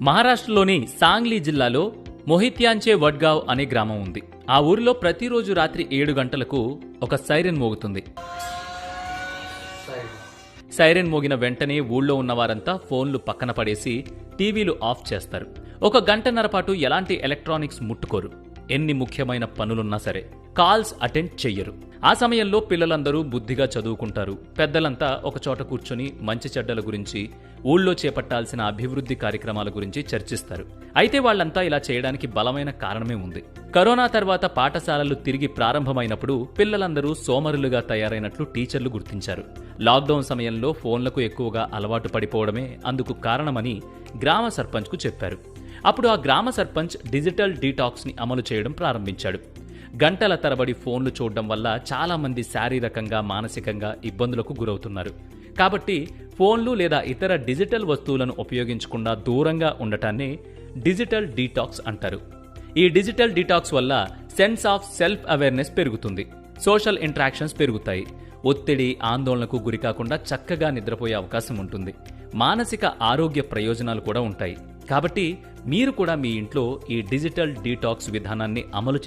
మహారాష్ట్రలోని సాంగ్లీ జిల్లాలో మొహిత్యాంచే వడ్గావ్ అనే గ్రామం ఉంది. ఆ ఊరిలో ప్రతిరోజు రాత్రి 7 గంటలకు ఒక సైరన్ మోగుతుంది. సైరన్ మోగిన వెంటనే ఊళ్ళో ఉన్నవారంతా ఫోన్లు పక్కన పడేసి టీవీలు ఆఫ్ చేస్తారు. 1 గంటన్నర పాటు ఎలాంటి ఎలక్ట్రానిక్స్ ముట్టుకోరు. ఎన్ని ముఖ్యమైన పనులున్నా సరే కాల్స్ అటెండ్ చెయ్యరు. ఆ సమయంలో పిల్లలందరూ బుద్ధిగా చదువుకుంటారు. పెద్దలంతా ఒకచోట కూర్చొని మంచి చెడ్డల గురించి, ఊళ్ళో చేపట్టాల్సిన అభివృద్ధి కార్యక్రమాల గురించి చర్చిస్తారు. అయితే వాళ్లంతా ఇలా చేయడానికి బలమైన కారణమే ఉంది. కరోనా తర్వాత పాఠశాలలు తిరిగి ప్రారంభమైనప్పుడు పిల్లలందరూ సోమరులుగా తయారైనట్లు టీచర్లు గుర్తించారు. లాక్డౌన్ సమయంలో ఫోన్లకు ఎక్కువగా అలవాటు పడిపోవడమే అందుకు కారణమని గ్రామ సర్పంచ్కు చెప్పారు. అప్పుడు ఆ గ్రామ సర్పంచ్ డిజిటల్ డీటాక్స్ ని అమలు చేయడం ప్రారంభించాడు. గంటల తరబడి ఫోన్లు చూడడం వల్ల చాలా మంది శారీరకంగా, మానసికంగా ఇబ్బందులకు గురవుతున్నారు. కాబట్టి ఫోన్లు లేదా ఇతర డిజిటల్ వస్తువులను ఉపయోగించకుండా దూరంగా ఉండటాన్ని డిజిటల్ డీటాక్స్ అంటారు. ఈ డిజిటల్ డీటాక్స్ వల్ల సెన్స్ ఆఫ్ సెల్ఫ్ అవేర్నెస్ పెరుగుతుంది. సోషల్ ఇంటరాక్షన్స్ పెరుగుతాయి. ఒత్తిడి, ఆందోళనకు గురికాకుండా చక్కగా నిద్రపోయే అవకాశం ఉంటుంది. మానసిక ఆరోగ్య ప్రయోజనాలు కూడా ఉంటాయి. కాబట్టి మీరు కూడా మీ ఇంట్లో ఈ డిజిటల్ డీటాక్స్ విధానాన్ని అమలు